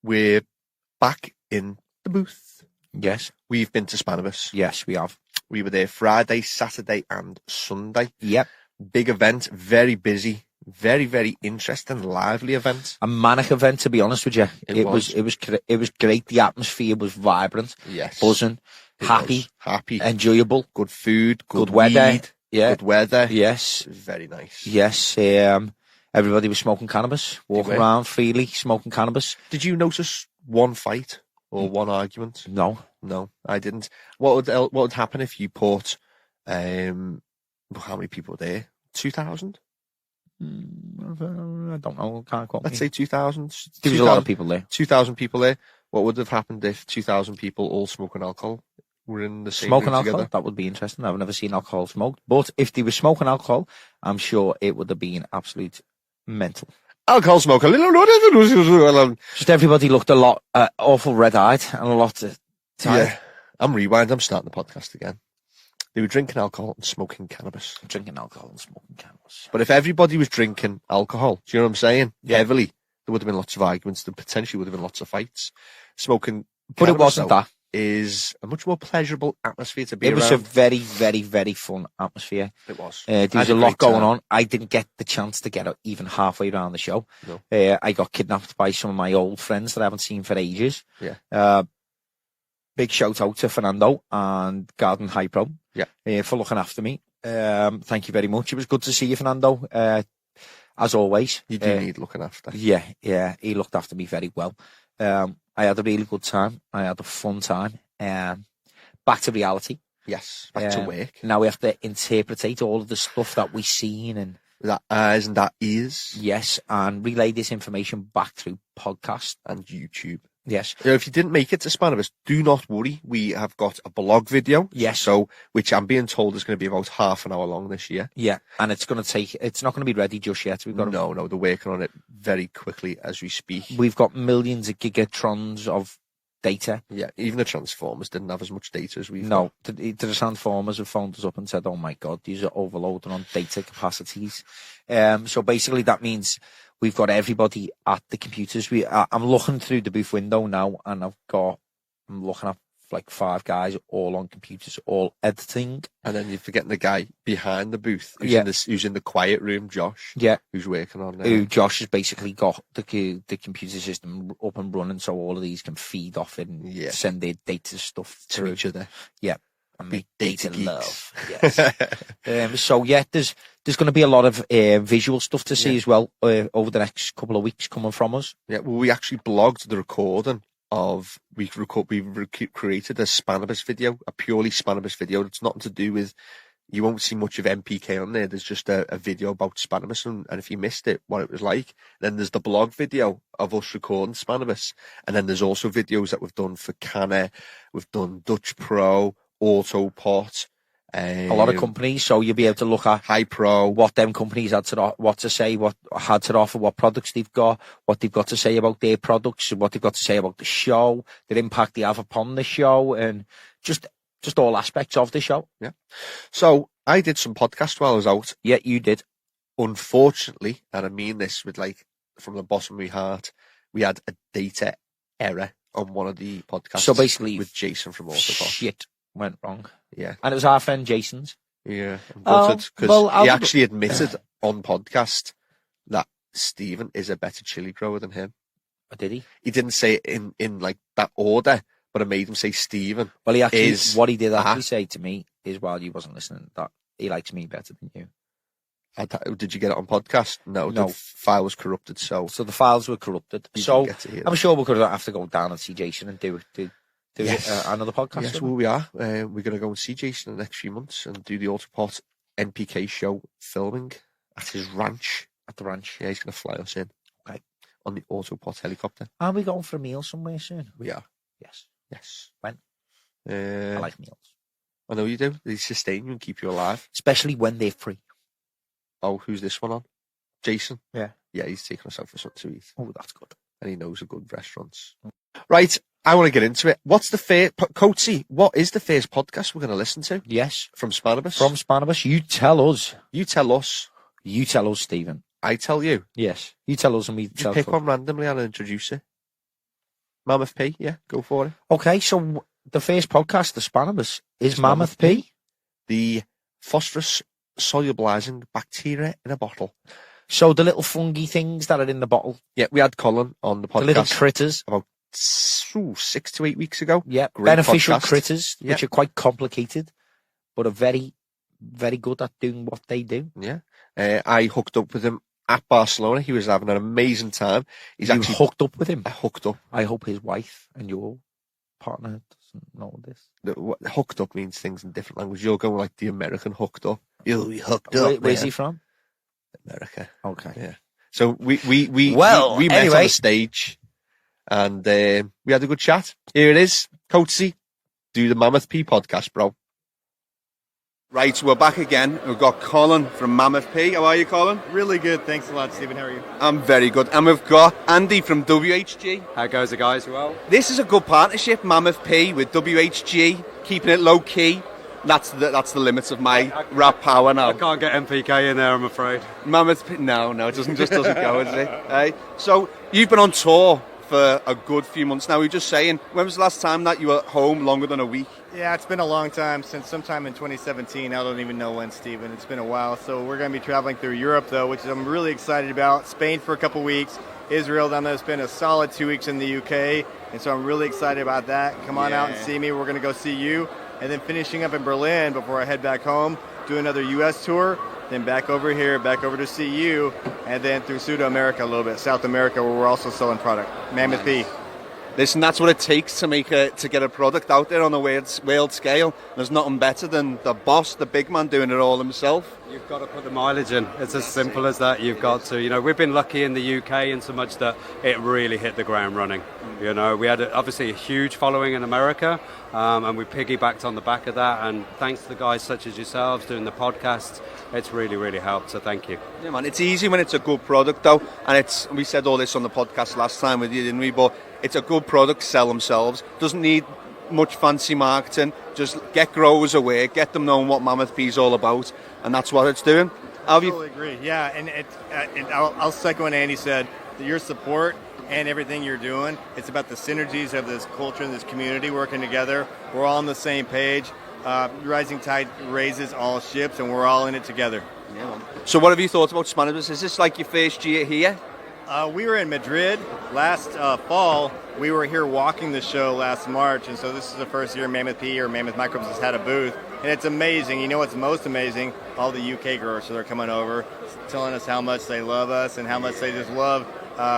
we're back in the booth. Yes. We've been to Spannabis. Yes, we have. We were there Friday, Saturday and Sunday. Yep. Big event, very busy, very, very interesting, lively event. A manic event, to be honest with you. It was great. The atmosphere was vibrant. Yes. Buzzing. Happy. Enjoyable. Good food. Good weather. Weed, yeah. Good weather. Yes. Very nice. Yes. Everybody was smoking cannabis, walking around freely, smoking cannabis. Did you notice one fight or one argument? No, I didn't. What would happen if you put how many people were there? 2,000? I don't know. Can't quote Let's say 2,000. There was a lot of people there. 2,000 people there. What would have happened if 2,000 people all smoking alcohol were in the same smoking room alcohol? Together? That would be interesting. I've never seen alcohol smoked. But if they were smoking alcohol, I'm sure it would have been absolute mental. Alcohol smoke. Just everybody looked a lot awful red-eyed and a lot tired. Yeah. I'm rewinding. I'm starting the podcast again. They were drinking alcohol and smoking cannabis. Drinking alcohol and smoking cannabis. But if everybody was drinking alcohol, do you know what I'm saying? Yeah. Heavily, there would have been lots of arguments. There potentially would have been lots of fights. Smoking But it cannabis, wasn't though, that. Is a much more pleasurable atmosphere to be It around. was a very, very, very fun atmosphere. It was. There was a lot going on. I didn't get the chance to get even halfway around the show. No. I got kidnapped by some of my old friends that I haven't seen for ages. Yeah. Big shout out to Fernando and Garden Hypro. Yeah. For looking after me. Thank you very much. It was good to see you, Fernando. As always. You do need looking after. Yeah. He looked after me very well. I had a really good time. I had a fun time. Back to reality. Yes. Back to work. Now we have to interpretate all of the stuff that we've seen and that eyes and that ears. Yes, and relay this information back through podcast and YouTube. Yes. If you didn't make it to Spannabis, do not worry. We have got a blog video. Yes. So, which I'm being told is going to be about half an hour long this year. Yeah. And it's not going to be ready just yet. We've got No, they're working on it very quickly as we speak. We've got millions of gigatrons of data. Yeah. Even the Transformers didn't have as much data as we've got. The Transformers have phoned us up and said, oh my God, these are overloaded on data capacities. So basically that means we've got everybody at the computers. I'm looking through the booth window now, and I'm looking at like 5 guys all on computers, all editing. And then you're forgetting the guy behind the booth, who's in the quiet room, Josh. Yeah, who's working on it. Josh has basically got the computer system up and running, so all of these can feed off it and send their data stuff to each other. Yeah. And make data love. Yes. So yeah, there's going to be a lot of visual stuff to see as well over the next couple of weeks coming from us. Yeah, well, we actually blogged the recording of we created a Spannabis video, a purely Spannabis video. It's nothing to do with. You won't see much of NPK on there. There's just a video about Spannabis, and if you missed it, what it was like. Then there's the blog video of us recording Spannabis, and then there's also videos that we've done for CANNA, we've done Dutch Pro, AutoPot, a lot of companies, so you'll be able to look at Hypro, what them companies had to had to offer, what products they've got, what they've got to say about their products, what they've got to say about the show, the impact they have upon the show, and just all aspects of the show. Yeah. So I did some podcasts while I was out. Yeah, you did. Unfortunately, and I mean this with from the bottom of my heart, we had a data error on one of the podcasts. So basically, with Jason from AutoPot. Shit went wrong. Yeah. And it was our friend Jason's. Yeah. I'm gutted because he actually admitted on podcast that Stephen is a better chili grower than him. Oh, did he? He didn't say it in like that order, but I made him say Stephen. Well, he actually, what he did actually say to me is, while you wasn't listening, that he likes me better than you. Did you get it on podcast? No. The file was corrupted. So the files were corrupted. So I'm sure we're going to have to go down and see Jason and do another podcast. Yes, well, we are. We're going to go and see Jason in the next few months and do the AutoPot NPK show filming at his ranch. At the ranch. Yeah, he's going to fly us in. Okay. On the AutoPot helicopter. Are we going for a meal somewhere soon? We are. Yes. When? I like meals. I know you do. They sustain you and keep you alive. Especially when they're free. Oh, who's this one on? Jason? Yeah. Yeah, he's taking us out for something to eat. Oh, that's good. And he knows a good restaurants. Right, I want to get into it. What's the first, Coatsy, what is the first podcast we're going to listen to? Yes. From Spannabis? From Spannabis. You tell us. You tell us. You tell us, Stephen. I tell you. Yes. You tell us and we tell pick one randomly and introduce it. Mammoth P, yeah, go for it. Okay, so the first podcast, the Spannabis, is Mammoth P. The phosphorus solubilizing bacteria in a bottle. So the little fungy things that are in the bottle. Yeah, we had Colin on the podcast. The little critters. About 6 to 8 weeks ago. Yeah, Great beneficial podcast. critters, Yeah. which are quite complicated, but are very, very good at doing what they do. Yeah. I hooked up with him at Barcelona. He was having an amazing time. He's You actually hooked up with him. I hooked up. I hope his wife and your partner doesn't know this. Hooked up means things in different languages. You're going like the American hooked up. You hooked up. Where's he from? America. Okay. Yeah. So we met anyway. on the stage, and we had a good chat. Here it is, Coatsy. Do the Mammoth P podcast, bro. Right, so we're back again. We've got Colin from Mammoth P. How are you, Colin? Really good. Thanks a lot, Stephen. How are you? I'm very good. And we've got Andy from WHG. How goes it, guys? Well, This is a good partnership, Mammoth P with WHG, keeping it low key. That's the limits of my rap power now. I can't get NPK in there, I'm afraid. Mammoth P. No, it doesn't go, does it? Hey? So you've been on tour for a good few months now. We were just saying, when was the last time that you were home longer than a week? Yeah, it's been a long time, since sometime in 2017. I don't even know when, Stephen. It's been a while. So we're going to be traveling through Europe, though, which I'm really excited about. Spain for a couple weeks. Israel, then I'm going to spend a solid 2 weeks in the UK. And so I'm really excited about that. Come on out and see me. We're going to go see you. And then finishing up in Berlin before I head back home, do another U.S. tour. Then back over here, back over to see you. And then through South America a little bit, South America, where we're also selling product. Mammoth P. Listen, that's what it takes to get a product out there on a world scale. There's nothing better than the boss, the big man, doing it all himself. You've got to put the mileage in. It's as simple as that. You've got to. You know, we've been lucky in the UK in so much that it really hit the ground running. You know, we had obviously a huge following in America, and we piggybacked on the back of that. And thanks to the guys such as yourselves doing the podcasts, it's really, really helped. So thank you. Yeah, man. It's easy when it's a good product, though, and we said all this on the podcast last time with you, didn't we? But it's a good product, sell themselves. Doesn't need much fancy marketing. Just get growers aware, get them knowing what Mammoth P is all about, and that's what it's doing. I totally agree. Yeah, and I'll second what Andy said. Your support and everything you're doing, it's about the synergies of this culture and this community working together. We're all on the same page. Rising tide raises all ships, and we're all in it together. Yeah, man. So what have you thought about Spannabis? Is this like your first year here? We were in Madrid last fall. We were here walking the show last March, and so this is the first year Mammoth P or Mammoth Microbes has had a booth, and it's amazing. You know what's most amazing? All the UK growers that are coming over, telling us how much they love us and how much they just love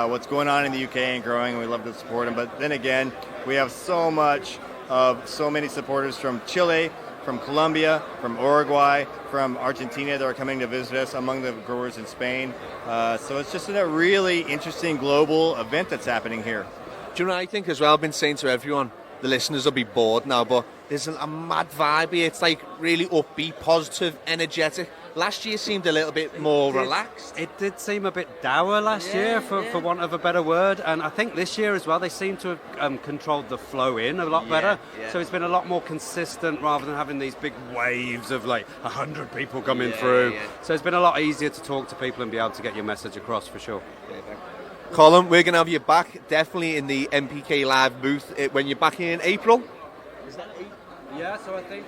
what's going on in the UK and growing, and we love to support them. But then again, we have so many supporters from Chile, from Colombia, from Uruguay, from Argentina that are coming to visit us, among the growers in Spain. So it's just a really interesting global event that's happening here. Do you know what I think as well? I've been saying to everyone, the listeners will be bored now, but there's a mad vibe here. It's like really upbeat, positive, energetic. Last year seemed a little bit more relaxed. It did seem a bit dour last year, for want of a better word. And I think this year as well, they seem to have controlled the flow in a lot better. Yeah. So it's been a lot more consistent rather than having these big waves of like 100 people coming through. Yeah. So it's been a lot easier to talk to people and be able to get your message across for sure. Colin, we're going to have you back definitely in the NPK Live booth when you're back in April. Is that April? Yeah, so I think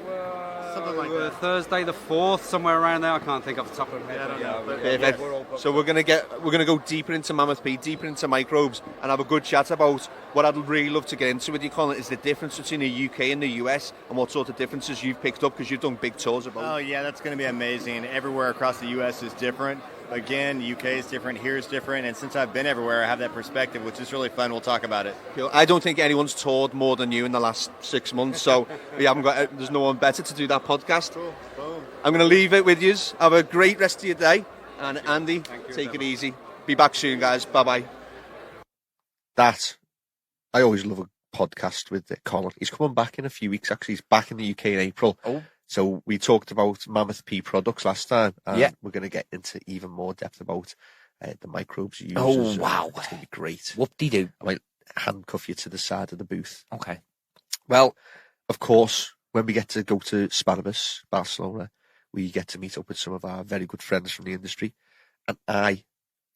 Something like we're that. Thursday the 4th, somewhere around there. I can't think off the top of my head. Yeah, I don't know, but Perfect. So we're gonna go deeper into Mammoth P, deeper into microbes, and have a good chat about what I'd really love to get into with you, Colin, is the difference between the UK and the US, and what sort of differences you've picked up because you've done big tours about. Oh yeah, that's going to be amazing. Everywhere across the U.S. is different. Again, the UK is different, here is different, and since I've been everywhere, I have that perspective, which is really fun. We'll talk about it. Cool. I don't think anyone's toured more than you in the last 6 months, so there's no one better to do that podcast. Cool. Boom. I'm going to leave it with you. Have a great rest of your day, and Andy, take it easy. Be back soon, guys. Bye-bye. I always love a podcast with Colin. He's coming back in a few weeks, actually. He's back in the UK in April. Oh. So we talked about Mammoth P products last time, and Yeah. we're going to get into even more depth about the microbes you use. Oh, wow. It's going to be great. Whoop-de-doo. I might handcuff you to the side of the booth. Okay. Well, of course, when we get to go to Spannabis, Barcelona, we get to meet up with some of our very good friends from the industry, and I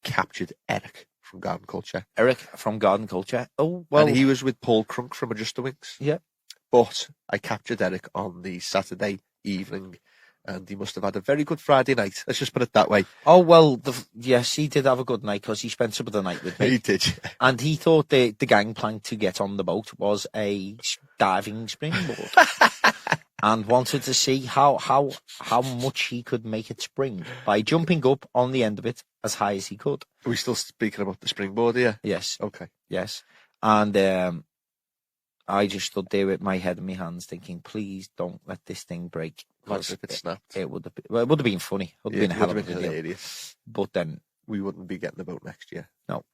captured Eric from Garden Culture. Eric from Garden Culture. Oh, well. And he was with Paul Crunk from Adjust the Wings. Yeah. But I captured Eric on the Saturday evening, and he must have had a very good Friday night. Let's just put it that way. Oh, well, yes, he did have a good night because he spent some of the night with me. He did. And he thought the gangplank to get on the boat was a diving springboard. And wanted to see how much he could make it spring by jumping up on the end of it as high as he could. Are we still speaking about the springboard here? Yes. Okay. Yes. And I just stood there with my head in my hands thinking, please don't let this thing break. Imagine if it snapped. It would have been funny. It would have been a hell of a video. Hilarious. But then we wouldn't be getting the boat next year. No.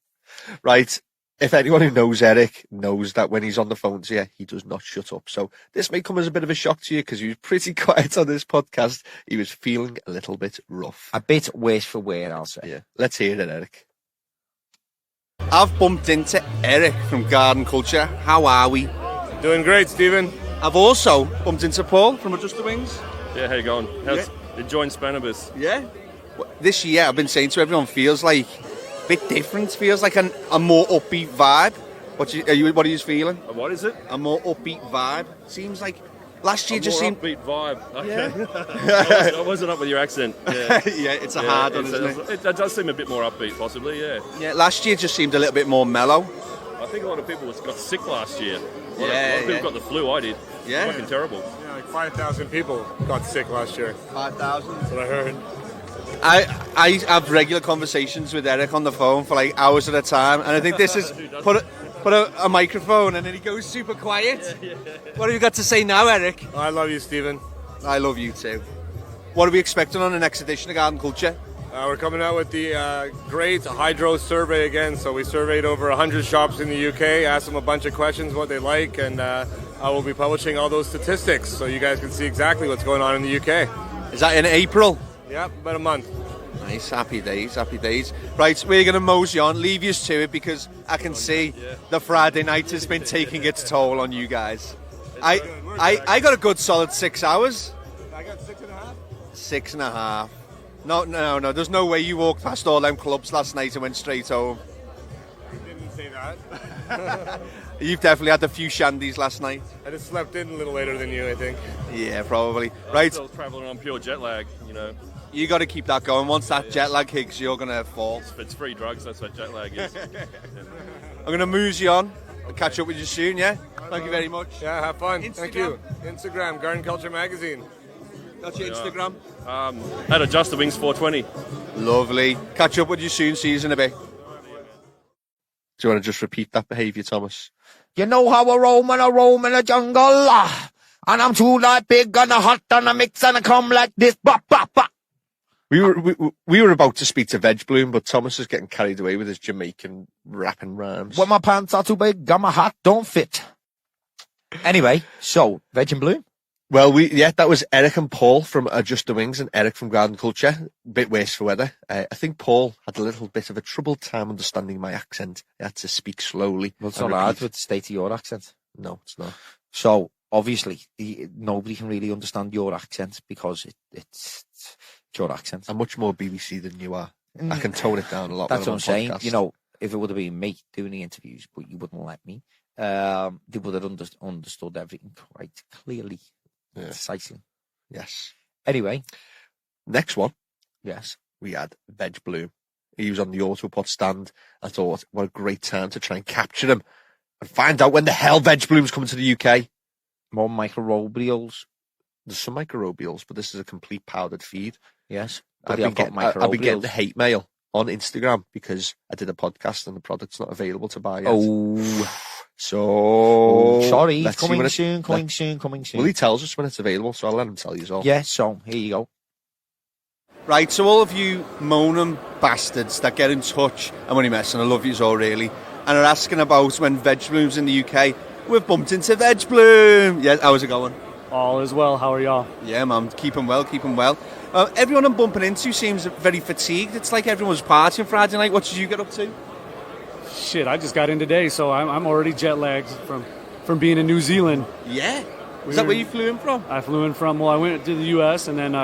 Right. If anyone who knows Eric knows that when he's on the phones here, he does not shut up. So this may come as a bit of a shock to you because he was pretty quiet on this podcast. He was feeling a little bit rough. A bit worse for wear, I'll say. Yeah. Let's hear it, Eric. I've bumped into Eric from Garden Culture. How are we? Doing great, Stephen. I've also bumped into Paul from Adjust the Wings. Yeah, how you going? How's enjoying Spannabis? Yeah. This year, I've been saying to everyone, feels like a bit different. Feels like a more upbeat vibe. What are you feeling? What is it? A more upbeat vibe. Seems like last year just seemed upbeat vibe. Okay. Yeah. I wasn't up with your accent. Yeah, yeah, it's a hard one, isn't it? It does seem a bit more upbeat, possibly. Yeah. Yeah. Last year just seemed a little bit more mellow. I think a lot of people got sick last year. A lot of people got the flu. I did. Yeah. Fucking terrible. Yeah, like 5,000 people got sick last year. 5,000. That's what I heard. I have regular conversations with Eric on the phone for like hours at a time, and I think this is put a microphone and then he goes super quiet. What have you got to say now, Eric? I love you, Stephen. I love you too. What are we expecting on the next edition of Garden Culture? We're coming out with the great hydro survey again. So we surveyed over 100 shops in the UK, asked them a bunch of questions, what they like, and I will be publishing all those statistics so you guys can see exactly what's going on in the UK. Is that in April? Yeah, about a month. Nice, happy days, happy days. Right, we're going to mosey on, leave you to it because I can see the Friday night has been taking its toll on you guys. I got a good solid 6 hours. I got 6.5. 6.5. No, there's no way you walked past all them clubs last night and went straight home. I didn't say that. You've definitely had a few shandies last night. I just slept in a little later than you, I think. Yeah, probably. Right. I'm still traveling on pure jet lag, you know. You got to keep that going. Once that jet lag hits, you're going to fall. It's free drugs, that's what jet lag is. I'm going to mosey on. I'll catch up with you soon, yeah? Thank you very much. Yeah, have fun. Instagram. Thank you. Instagram, Garden Culture Magazine. That's your Instagram? At Adjust the Wings 420. Lovely. Catch up with you soon. See you in a bit. Do you want to just repeat that behaviour, Thomas? You know how I roam in the jungle, and I'm too like big and a hot and a mix and I come like this, bop, bop, bop. We were about to speak to Veg Bloom, but Thomas is getting carried away with his Jamaican rapping rhymes. When my pants are too big and my hat don't fit. Anyway, so, Veg and Bloom? Well, that was Eric and Paul from Adjust the Wings and Eric from Garden Culture. A bit worse for weather. I think Paul had a little bit of a troubled time understanding my accent. He had to speak slowly. Well, it's not hard with the state of your accent. No, it's not. So, obviously, nobody can really understand your accent because it's your accent. I'm much more BBC than you are. I can tone it down a lot. That's what I'm saying. Podcast. You know, if it would have been me doing the interviews, but you wouldn't let me, they would have understood everything quite clearly. Yeah. Precisely. Yes. Anyway. Next one. Yes. We had Veg Bloom. He was on the AutoPot stand. I thought, what a great time to try and capture him and find out when the hell Veg Bloom's coming to the UK. More microbials. There's some microbials, but this is a complete powdered feed. Yes. I've been getting the hate mail on Instagram because I did a podcast and the product's not available to buy yet. Oh. So sorry, coming soon. Well, he tells us when it's available, so I'll let him tell you as well. Yeah, so here you go. Right, so all of you moaning bastards that get in touch, I'm only messing, I love yous all really, and are asking about when Veg Bloom's in the UK, we've bumped into Veg Bloom. Yeah, how's it going? All is well, how are y'all? Yeah, man, keeping well. Everyone I'm bumping into seems very fatigued. It's like everyone's partying Friday night. What did you get up to? Shit, I just got in today, so I'm already jet lagged from being in New Zealand. Yeah. Is that where you flew in from? I flew in from, well, I went to the U.S. and then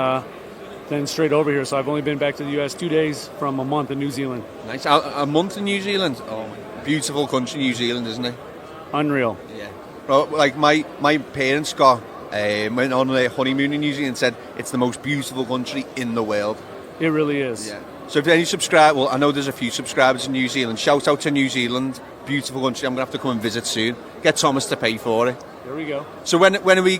then straight over here. So I've only been back to the U.S. 2 days from a month in New Zealand. Nice. A month in New Zealand. Oh, beautiful country, New Zealand, isn't it? Unreal. Yeah. Well, like my parents went on a honeymoon in New Zealand and said it's the most beautiful country in the world. It really is. Yeah. So if any subscribe, well, I know there's a few subscribers in New Zealand. Shout out to New Zealand, beautiful country. I'm gonna have to come and visit soon. Get Thomas to pay for it. There we go. So when are we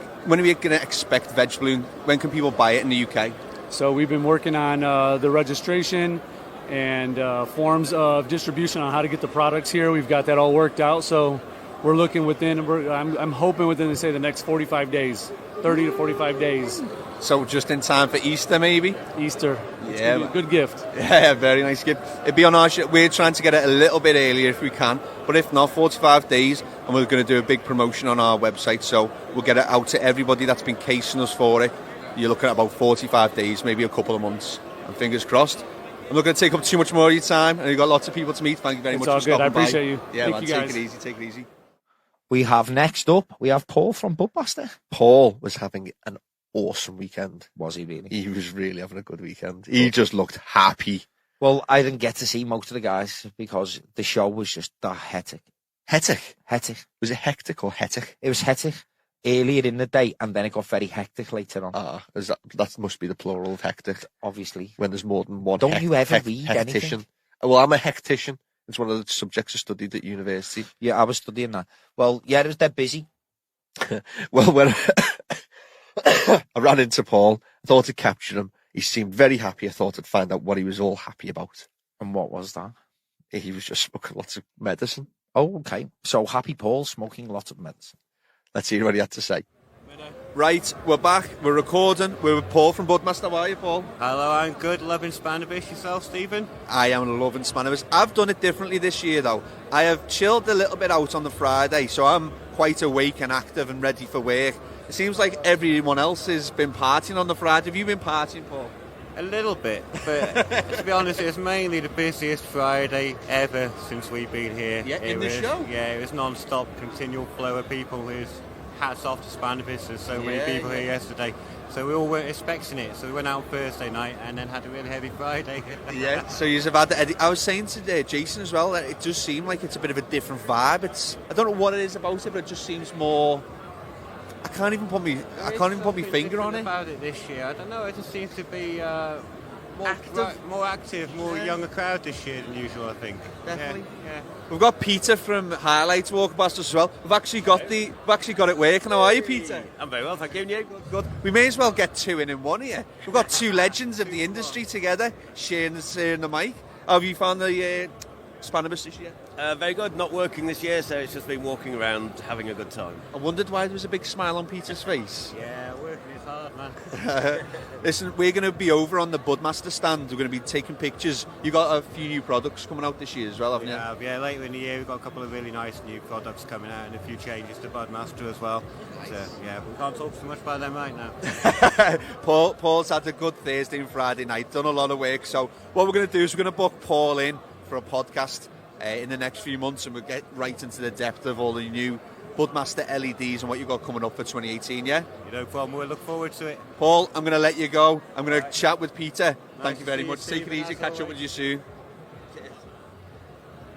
gonna expect Veg Balloon? When can people buy it in the UK? So we've been working on the registration and forms of distribution on how to get the products here. We've got that all worked out. So we're looking I'm hoping within, say, the next 45 days, 30 to 45 days. So just in time for Easter, maybe? Easter. It's Yeah. gonna be a good gift. Yeah, very nice gift. It'd be on our show. We're trying to get it a little bit earlier if we can, but if not, 45 days, and we're going to do a big promotion on our website, so we'll get it out to everybody that's been casing us for it. You're looking at about 45 days, maybe a couple of months, and fingers crossed. I'm not going to take up too much more of your time, and you've got lots of people to meet. Thank you very much for stopping by. It's all good. I appreciate you. Yeah, Thank man, you take guys. it easy, take it easy. We have next up, Paul from BudBox. Paul was having an awesome weekend. Was he really? He was really having a good weekend. He just looked happy. Well, I didn't get to see most of the guys because the show was just that hectic. Hectic? Was it hectic or hectic? It was hectic earlier in the day, and then it got very hectic later on. That must be the plural of hectic. Obviously. When there's more than one Don't you ever read hectician. anything? Well, I'm a hectician. It's one of the subjects I studied at university. Yeah, I was studying that. Well, yeah, it was dead busy. Well, when I ran into Paul, I thought to capture him. He seemed very happy. I thought I'd find out what he was all happy about. And what was that? He was just smoking lots of medicine. Oh, okay. So happy Paul smoking lots of medicine. Let's hear what he had to say. Right, we're back. We're recording. We're with Paul from Budmaster. How are you, Paul? Hello, I'm good. Loving Spannabis. Yourself, Stephen? I am loving Spannabis. I've done it differently this year, though. I have chilled a little bit out on the Friday, so I'm quite awake and active and ready for work. It seems like everyone else has been partying on the Friday. Have you been partying, Paul? A little bit, but to be honest, it's mainly the busiest Friday ever since we've been here. Yeah, in the show? Yeah, it was non-stop, continual flow of people. Hats off to Spannabis. There's so many people here yesterday. So we all were expecting it. So we went out Thursday night and then had a really heavy Friday. Yeah, so you've had the I was saying to Jason as well that it does seem like it's a bit of a different vibe. I don't know what it is about it, but it just seems more. I can't even put my finger on it. About it this year, I don't know. It just seems to be more active, more younger crowd this year than usual. I think. Definitely. Yeah. We've got Peter from SANlight walking past us as well. We've actually got it working. How are you, Peter? I'm very well, thank you. And you? Good. We may as well get two in one here. We've got two legends of the industry together, sharing the mic. How have you found the Spannabis this year? Very good. Not working this year, so it's just been walking around having a good time. I wondered why there was a big smile on Peter's face. Yeah, working is hard, man. Listen, we're going to be over on the Budmaster stand. We're going to be taking pictures. You've got a few new products coming out this year as well, haven't you? Yeah, later in the year we've got a couple of really nice new products coming out and a few changes to Budmaster as well. Nice. So, yeah, we can't talk too much about them right now. Paul's had a good Thursday and Friday night, done a lot of work. So what we're going to do is we're going to book Paul in for a podcast in the next few months, and we'll get right into the depth of all the new Budmaster LEDs and what you've got coming up for 2018, yeah? No problem, we'll look forward to it. Paul, I'm going to let you go. I'm going to chat with Peter. Thank you very much. Take it easy, catch up with you soon.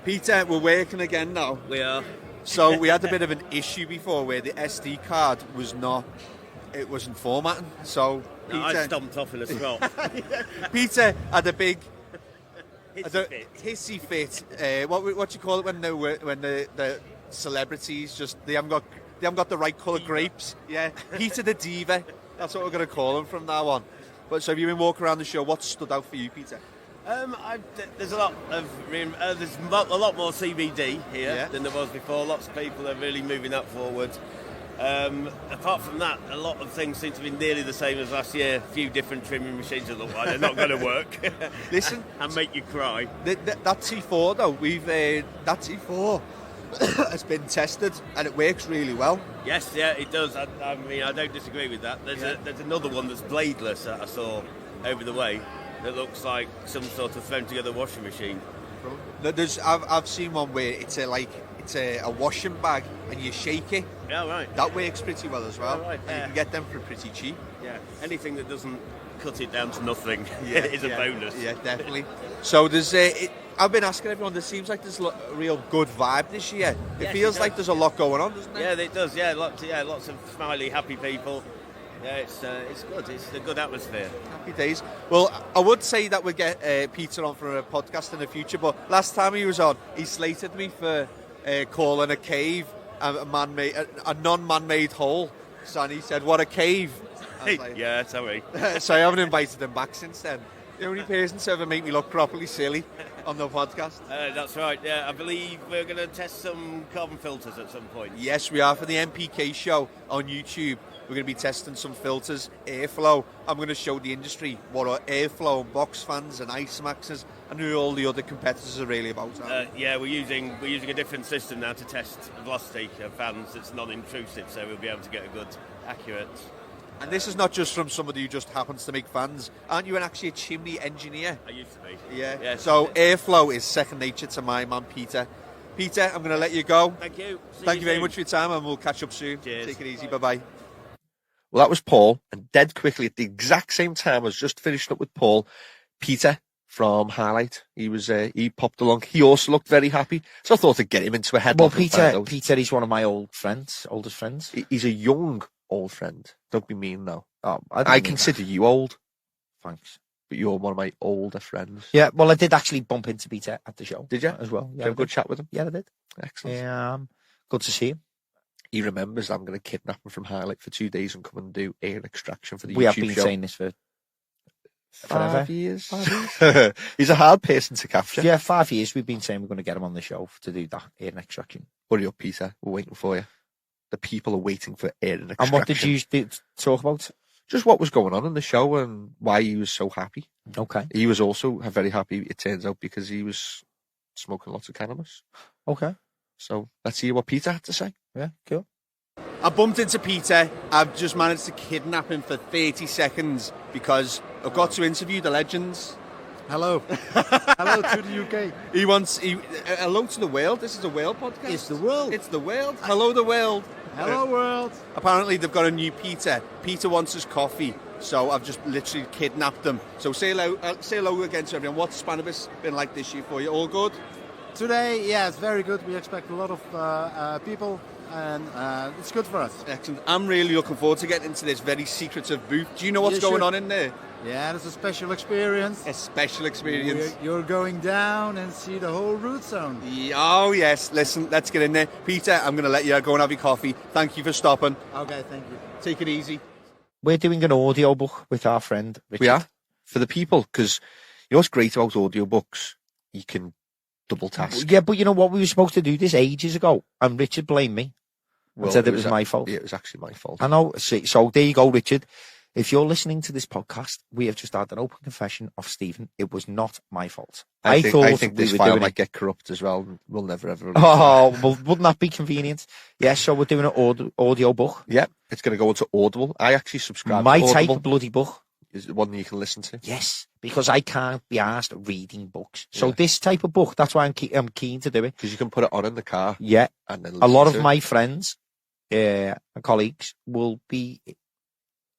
Peter, we're working again now. We are. So we had a bit of an issue before where the SD card wasn't formatting. So No, I stomped off in a scroll. Peter had a big Hissy fit. hissy fit. What do you call it when the celebrities they haven't got the right colour grapes? Yeah, Peter the Diva. That's what we're going to call him from now on. But so have you been walking around the show? What stood out for you, Peter? There's a lot more CBD here than there was before. Lots of people are really moving that forward. Apart from that, a lot of things seem to be nearly the same as last year. A few different trimming machines that look like they're not going to work. Listen, and make you cry. That T4 though, that T4 has been tested and it works really well. Yes, yeah, it does. I mean, I don't disagree with that. There's another one that's bladeless that I saw over the way that looks like some sort of thrown together washing machine. I've seen one where it's a washing bag and you shake it. Yeah, right. That works pretty well as well. Yeah, right. And you can get them for pretty cheap. Yeah. Anything that doesn't cut it down to nothing is a bonus. Yeah, definitely. So there's I've been asking everyone, there seems like there's a real good vibe this year. It feels like there's a lot going on, doesn't it? Yeah, it does. Yeah, lots of smiley, happy people. Yeah, it's good. It's a good atmosphere. Happy days. Well, I would say that we'd get Peter on for a podcast in the future, but last time he was on, he slated me for calling a cave a non-man-made hole. So, and he said, "What a cave!" Like, yeah, sorry. So I haven't invited him back since then. The only person to ever make me look properly silly on the podcast. That's right. Yeah, I believe we're going to test some carbon filters at some point. Yes, we are, for the NPK show on YouTube. We're going to be testing some filters, airflow. I'm going to show the industry what are airflow and box fans and ice maxes and who all the other competitors are really about. Yeah, we're using a different system now to test velocity of fans. It's non-intrusive, so we'll be able to get a good, accurate. And this is not just from somebody who just happens to make fans. Aren't you actually a chimney engineer? I used to be. Yeah. So airflow is second nature to my man Peter. Peter, I'm going to let you go. Thank you. Thank you very much for your time, and we'll catch up soon. Cheers. Take it easy. Bye-bye. Well, that was Paul, and dead quickly at the exact same time I was just finishing up with Paul, Peter from SANlight. He popped along. He also looked very happy, so I thought I'd get him into a headlock. Well, Peter is one of my oldest friends. He's a young old friend. Don't be mean now. Oh, I consider you old. Thanks. But you're one of my older friends. Yeah, well, I did actually bump into Peter at the show. Did you? As well. Did you have a good chat with him? Yeah, I did. Excellent. Good to see him. He remembers I'm going to kidnap him from SANlight for 2 days and come and do air extraction for the We YouTube have been show. saying this for forever. 5 years. 5 years. He's a hard person to capture. Yeah, 5 years we've been saying we're going to get him on the show to do that air extraction. Hurry up, Peter. We're waiting for you. The people are waiting for air extraction. And what did you talk about? Just what was going on in the show and why he was so happy. Okay. He was also very happy, it turns out, because he was smoking lots of cannabis. Okay. So let's hear what Peter had to say. Yeah, cool. I bumped into Peter. I've just managed to kidnap him for 30 seconds because I've got to interview the legends. Hello. Hello to the UK. Hello to the world. This is a world podcast. It's the world. It's the world. Hello, the world. Hello, world. Apparently, they've got a new Peter. Peter wants his coffee, so I've just literally kidnapped him. So say hello again to everyone. What's Spannabis been like this year for you? All good? Today, yeah, it's very good. We expect a lot of people, and it's good for us. Excellent. I'm really looking forward to getting into this very secretive booth. Do you know what's going on in there? Yeah, it's a special experience. A special experience. You're going down and see the whole root zone. Oh, yes. Listen, let's get in there. Peter, I'm going to let you go and have your coffee. Thank you for stopping. Okay, thank you. Take it easy. We're doing an audio book with our friend Richard. We are. For the people, because you know what's great about audiobooks? You can double task. Yeah, but you know what? We were supposed to do this ages ago, and Richard blamed me and said it was my fault. Yeah, it was actually my fault. I know. So there you go, Richard. If you're listening to this podcast, we have just had an open confession of Stephen. It was not my fault. I think this file might get corrupt as well. We'll never ever. Oh, well, wouldn't that be convenient? Yeah, so we're doing an audio book. Yeah, it's going to go into Audible. I actually subscribe My to Audible. type of bloody book. Is one that you can listen to. Yes, because I can't be asked reading books. So this type of book, that's why I'm keen to do it. Because you can put it on in the car. Yeah. And then a lot of my friends and colleagues will be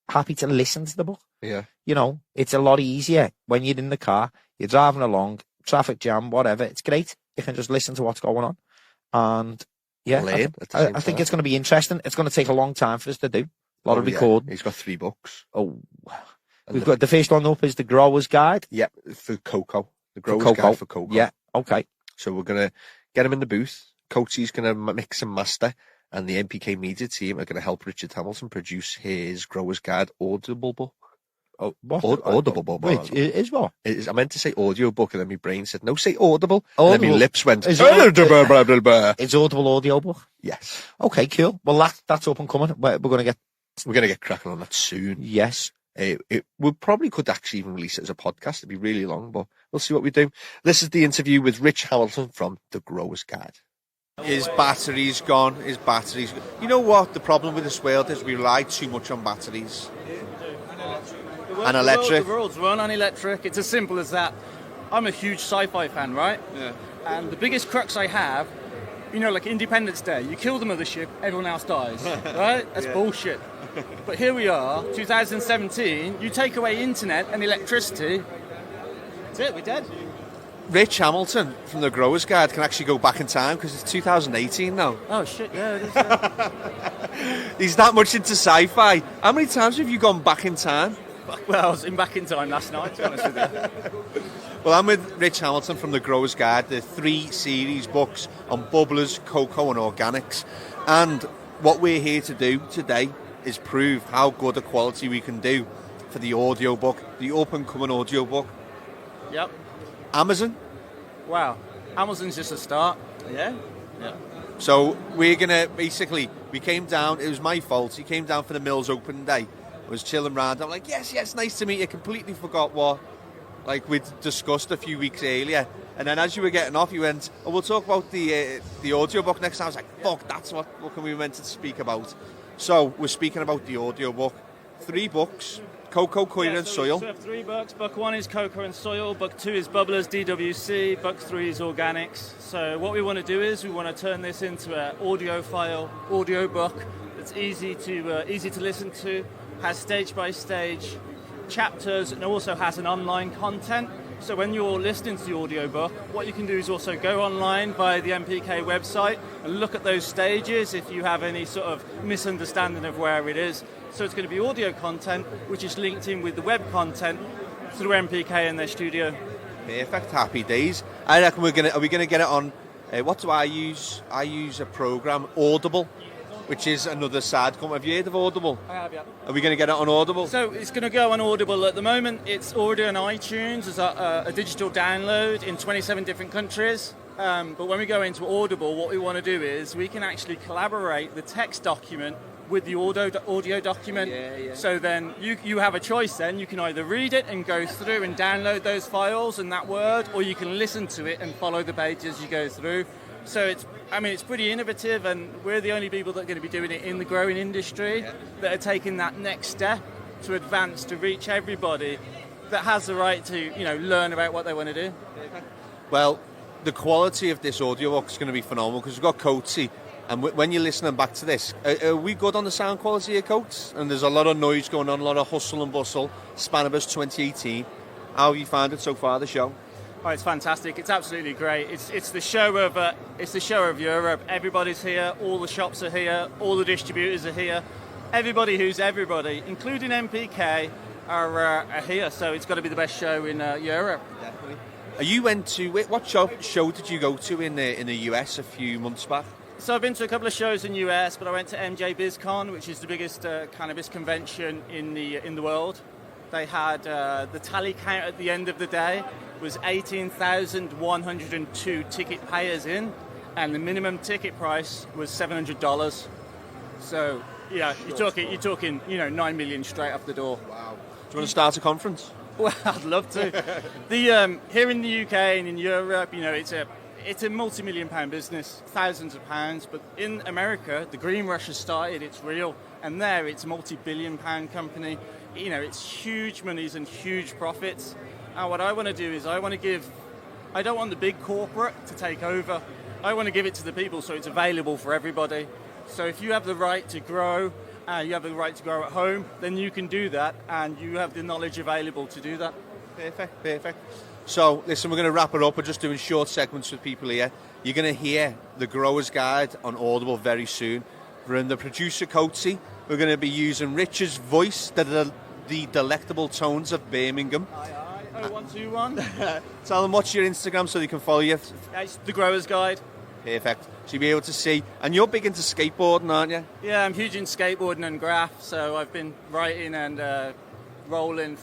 happy to listen to the book. Yeah. You know, it's a lot easier when you're in the car, you're driving along, traffic jam, whatever. It's great. You can just listen to what's going on. And yeah, I think it's going to be interesting. It's going to take a long time for us to do. A lot of recording. He's got 3 books. Oh, we've got the first one up is the Grower's Guide. Yeah, for cocoa. The Grower's Guide for cocoa. Yeah, okay. So we're going to get him in the booth. Coates's going to mix and master. And the NPK media team are going to help Richard Hamilton produce his Grower's Guide Audible book. Oh, what? Audible book. Wait, is what? I meant to say audio book, and then my brain said, no, say audible. And then my lips went, It's Audible audio book? Yes. Okay, cool. Well, that's up and coming. We're going to get cracking on that soon. Yes. We probably could actually even release it as a podcast. It'd be really long, but we'll see what we do. This is the interview with Rich Hamilton from the Grower's Guide. His battery's gone. You know what? The problem with this world is we rely too much on batteries. And electric. The world's run on electric. It's as simple as that. I'm a huge sci-fi fan, right? Yeah. And the biggest crux I have you know, like Independence Day, you kill the mothership, everyone else dies, right? That's bullshit. But here we are, 2017, you take away internet and electricity, that's it, we're dead. Rich Hamilton from the Growers Guide can actually go back in time because it's 2018 now. Oh shit, yeah, it is. He's that much into sci-fi. How many times have you gone back in time? Well, I was back in time last night, to be honest with you. Well, I'm with Rich Hamilton from the Growers Guide, the 3 series books on bubblers, cocoa and organics. And what we're here to do today is prove how good a quality we can do for the audiobook, the up-and-coming audiobook. Yep. Amazon. Wow. Amazon's just a start. Yeah. So we're going to, basically, we came down, it was my fault, he came down for the Mills open day. I was chilling around, I'm like, yes, nice to meet you. Completely forgot what, like, we'd discussed a few weeks earlier. And then as you were getting off, you went, oh, we'll talk about the audiobook next time. I was like, fuck, that's what we were meant to speak about. So we're speaking about the audiobook. 3 books. Cocoa, Coir and Soil. We have 3 books. Book 1 is Cocoa and Soil. Book 2 is Bubblers, DWC. Book 3 is Organics. So what we want to do is we want to turn this into an audio book that's easy to listen to, has stage-by-stage chapters, and also has an online content. So when you're listening to the audiobook, what you can do is also go online via the NPK website and look at those stages if you have any sort of misunderstanding of where it is. So it's going to be audio content, which is linked in with the web content through NPK and their studio. Perfect, happy days. I reckon are we going to get it on, what do I use? I use a program, Audible, which is another side company. Have you heard of Audible? I have, yeah. Are we going to get it on Audible? So it's going to go on Audible at the moment. It's already on iTunes as a digital download in 27 different countries. But when we go into Audible, what we want to do is we can actually collaborate the text document with the audio document. Yeah. So then you have a choice then. You can either read it and go through and download those files and that word, or you can listen to it and follow the page as you go through. So it's pretty innovative, and we're the only people that are going to be doing it in the growing industry that are taking that next step to advance, to reach everybody that has the right to, learn about what they want to do. Well, the quality of this audiobook is going to be phenomenal because we've got Coatsy, and when you're listening back to this, are we good on the sound quality here, Coates? And there's a lot of noise going on, a lot of hustle and bustle. Spannabis 2018. How have you found it so far, the show? Oh, it's fantastic. It's absolutely great. It's the show of Europe. Everybody's here. All the shops are here. All the distributors are here. Everybody who's everybody, including NPK, are here. So it's got to be the best show in Europe. Definitely. You went to what show did you go to in the US a few months back? So I've been to a couple of shows in the US, but I went to MJ BizCon, which is the biggest cannabis convention in the world. They had the tally count at the end of the day was 18,102 ticket payers in, and the minimum ticket price was $700. So yeah, you're talking 9 million straight off the door. Wow. Do you want to start a conference? Well, I'd love to. Here in the UK and in Europe, it's a multi-million-pound business, thousands of pounds. But in America, the green rush has started. It's real, and there it's a multi-billion-pound company. It's huge monies and huge profits. And what I want to do is I don't want the big corporate to take over. I want to give it to the people so it's available for everybody. So if you have the right to grow, you have the right to grow at home, then you can do that, and you have the knowledge available to do that. Perfect. So, listen, we're going to wrap it up. We're just doing short segments with people here. You're going to hear the Growers Guide on Audible very soon. We're in the producer Coatsy. We're going to be using Richard's voice, the delectable tones of Birmingham. Aye. 0121. Tell them what's your Instagram so they can follow you. It's the Growers Guide. Perfect. So you'll be able to see. And you're big into skateboarding, aren't you? Yeah, I'm huge in skateboarding and graph. So I've been writing and rolling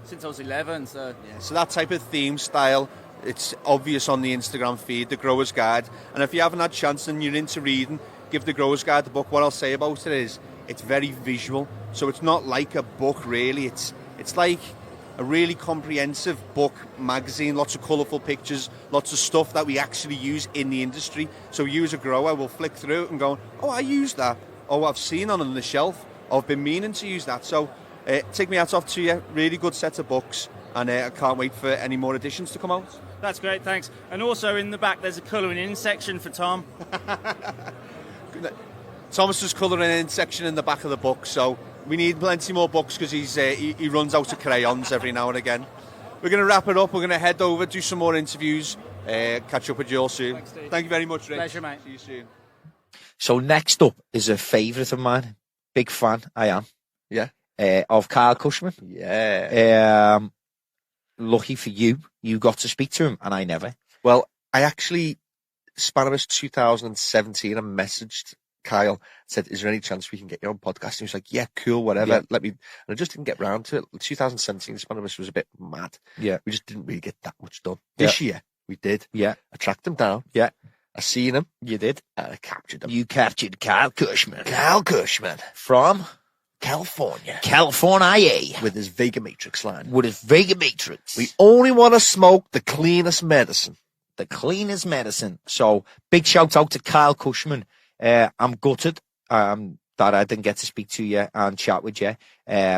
since I was 11. So that type of theme style, it's obvious on the Instagram feed, the Growers Guide. And if you haven't had a chance and you're into reading, give the Growers Guide the book. What I'll say about it is it's very visual. So it's not like a book, really. It's like a really comprehensive book magazine, lots of colourful pictures, lots of stuff that we actually use in the industry. So you as a grower will flick through it and go, oh, I use that. Oh, I've seen on the shelf. I've been meaning to use that. So take me hats off to you. Really good set of books. and I can't wait for any more editions to come out. That's great, thanks. And also in the back, there's a colouring in section for Tom. Thomas is colouring in section in the back of the book, so we need plenty more books because he runs out of crayons every now and again. We're going to wrap it up. We're going to head over, do some more interviews, catch up with you all soon. Thanks, Steve. Thank you very much, Rich. Pleasure, mate. See you soon. So next up is a favourite of mine. Big fan, I am. Yeah. Of Kyle Cushman. Yeah. Lucky for you, you got to speak to him, and I never. Well, I actually, Spannabis 2017, I messaged Kyle, said, is there any chance we can get you on podcast? And he was like, yeah, cool, whatever. Yeah. And I just didn't get round to it. 2017, Spannabis was a bit mad. Yeah. We just didn't really get that much done. This year, we did. Yeah. I tracked him down. Yeah. I seen him. You did. And I captured him. You captured Kyle Cushman. Kyle Cushman. From California. California. With his Vega Matrix line. With his Vega Matrix. We only want to smoke the cleanest medicine. The cleanest medicine. So, big shout out to Kyle Cushman. I'm gutted that I didn't get to speak to you and chat with you.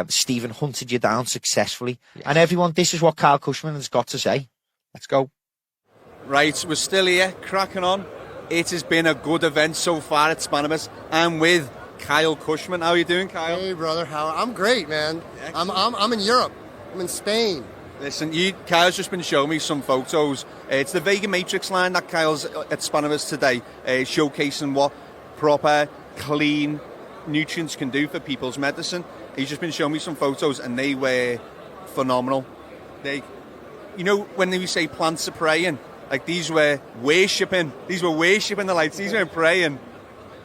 Stephen hunted you down successfully. Yes. And everyone, this is what Kyle Cushman has got to say. Let's go. Right, we're still here, cracking on. It has been a good event so far at Spannabis. I'm with Kyle Cushman. How are you doing, Kyle? Hey, brother. I'm great, man. I'm in Europe. I'm in Spain. Listen, Kyle's just been showing me some photos. It's the Vega Matrix line that Kyle's at Spannabis today, showcasing what proper, clean nutrients can do for people's medicine. He's just been showing me some photos, and they were phenomenal. When we say plants are praying, like these were worshipping the lights. These weren't praying.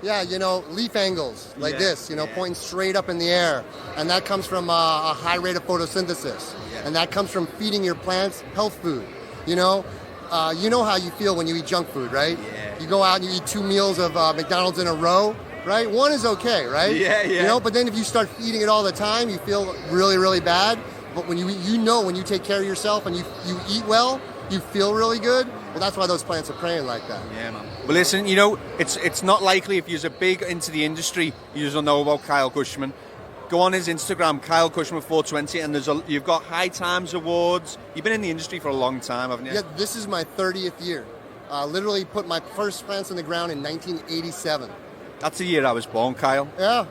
Yeah, leaf angles like this, pointing straight up in the air. And that comes from a high rate of photosynthesis. Yeah. And that comes from feeding your plants health food. You know how you feel when you eat junk food, right? Yeah. You go out and you eat 2 meals of McDonald's in a row, right? One is okay, right? Yeah. But then if you start eating it all the time, you feel really, really bad. But when when you take care of yourself and you eat well, you feel really good. Well, that's why those plants are praying like that. Yeah, man. Well, listen, it's not likely if you're big into the industry, you don't know about Kyle Cushman. Go on his Instagram, Kyle Cushman 420, and you've got High Times Awards. You've been in the industry for a long time, haven't you? Yeah, this is my 30th year. Literally put my first plants in the ground in 1987. That's the year I was born, Kyle. Yeah.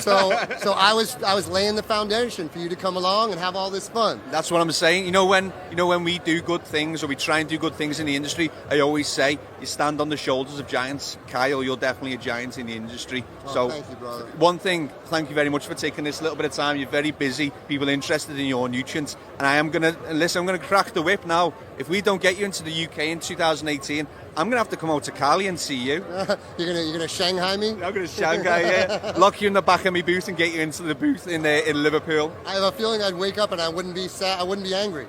So I was laying the foundation for you to come along and have all this fun. That's what I'm saying. When we do good things or we try and do good things in the industry, I always say you stand on the shoulders of giants. Kyle, you're definitely a giant in the industry. So thank you, brother. One thing, thank you very much for taking this little bit of time. You're very busy, people interested in your nutrients, and I'm gonna crack the whip now. If we don't get you into the UK in 2018, I'm going to have to come out to Cali and see you. You're gonna Shanghai me? I'm going to Shanghai you. Lock you in the back of my booth and get you into the booth in Liverpool. I have a feeling I'd wake up and I wouldn't be sad. I wouldn't be angry.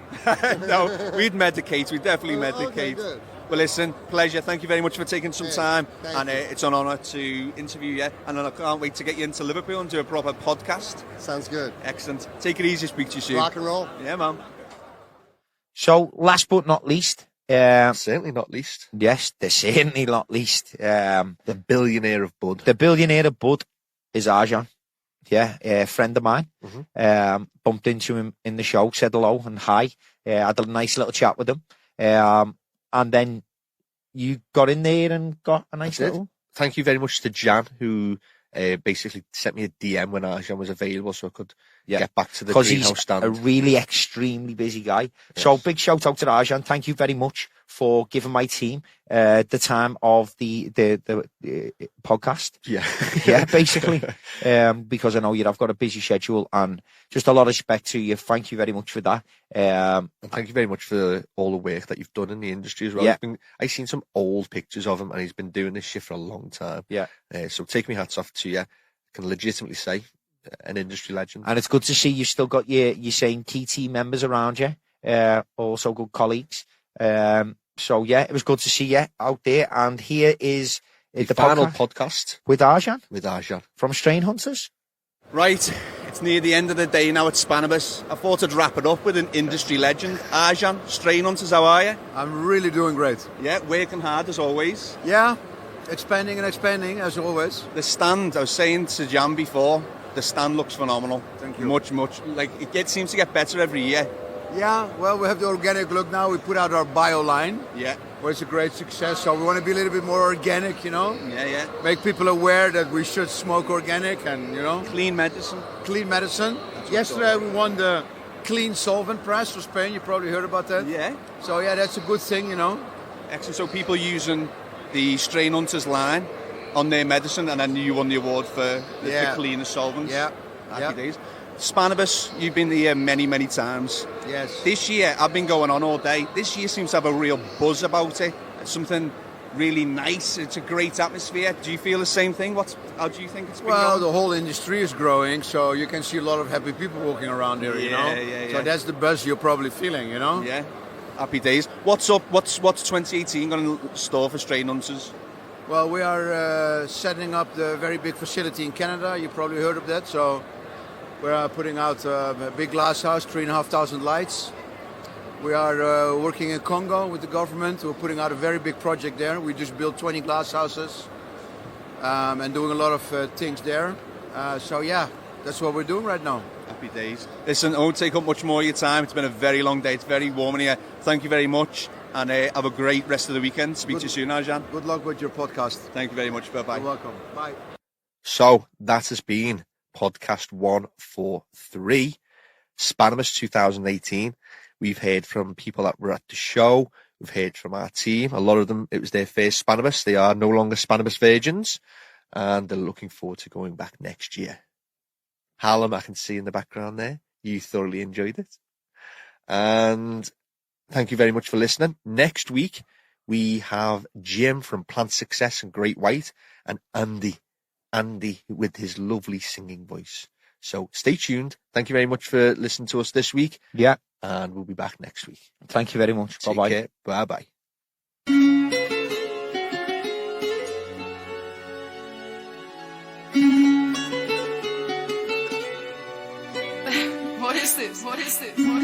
No, we'd medicate. We'd definitely medicate. Okay, good. Well, listen, pleasure. Thank you very much for taking some time. And it's an honour to interview you. And I can't wait to get you into Liverpool and do a proper podcast. Sounds good. Excellent. Take it easy. Speak to you soon. Rock and roll. Yeah, man. So, last but not least. Certainly not least. Yes, they're certainly not least. The billionaire of Bud. The billionaire of Bud is Arjan. Yeah, a friend of mine. Mm-hmm. Bumped into him in the show, said hello and hi. Had a nice little chat with him. And then you got in there and got a nice little... Thank you very much to Jan, who basically sent me a DM when Arjan was available so I could get back to the greenhouse stand. Because he's a really extremely busy guy. Yes. So big shout out to Arjan. Thank you very much for giving my team the time of the podcast. Yeah. Yeah, basically. Because I know you've got a busy schedule and just a lot of respect to you. Thank you very much for that. And thank you very much for all the work that you've done in the industry as well. Yeah. I've seen some old pictures of him and he's been doing this shit for a long time. Yeah. So take me hats off to you. I can legitimately say an industry legend. And it's good to see you've still got your same key team members around you. Also good colleagues. So yeah, it was good to see you out there. And here is the final podcast with Arjan. With Arjan from Strain Hunters. Right, it's near the end of the day now at Spannabis. I thought I'd wrap it up with an industry legend. Arjan, Strain Hunters, how are you? I'm really doing great. Yeah, working hard as always. Yeah, expanding as always. The stand, I was saying to Jan before, the stand looks phenomenal. Thank you. Much, like it seems to get better every year. Yeah, well, we have the organic look now. We put out our bio line. Yeah. Where it's a great success. So we want to be a little bit more organic, you know. Yeah. Make people aware that we should smoke organic and, you know. Clean medicine. Clean medicine. Yesterday we won the Clean Solvent Prize for Spain. You probably heard about that. Yeah. So yeah, that's a good thing, you know. Excellent. So people using the Strain Hunters line on their medicine, and then you won the award for the cleanest solvents. Yeah. Happy days. Spannabis, you've been here many, many times. Yes. This year, I've been going on all day. This year seems to have a real buzz about it. It's something really nice. It's a great atmosphere. Do you feel the same thing? How do you think it's been Well, going? the whole industry is growing, so you can see a lot of happy people walking around here, you know. Yeah. So that's the buzz you're probably feeling, you know. Yeah. Happy days. What's up? What's 2018 going to store for Strain Hunters? Well, we are setting up the very big facility in Canada. You probably heard of that. So we're putting out a big glass house, 3,500 lights. We are working in Congo with the government. We're putting out a very big project there. We just built 20 glass houses and doing a lot of things there. So yeah, that's what we're doing right now. Happy days. Listen, I won't take up much more of your time. It's been a very long day. It's very warm in here. Thank you very much. And have a great rest of the weekend. Speak to you soon, Arjan. Good luck with your podcast. Thank you very much. Bye-bye. You're welcome. Bye. So that has been podcast 143, Spannabis 2018. We've heard from people that were at the show. We've heard from our team. A lot of them, it was their first Spannabis. They are no longer Spannabis virgins, and they're looking forward to going back next year. Hallam, I can see in the background there. You thoroughly enjoyed it. And thank you very much for listening. Next week, we have Jim from Plant Success and Great White, and Andy with his lovely singing voice. So stay tuned. Thank you very much for listening to us this week. Yeah. And we'll be back next week. Thank you very much. Take Bye-bye. care. Bye-bye. What is this? What is this? What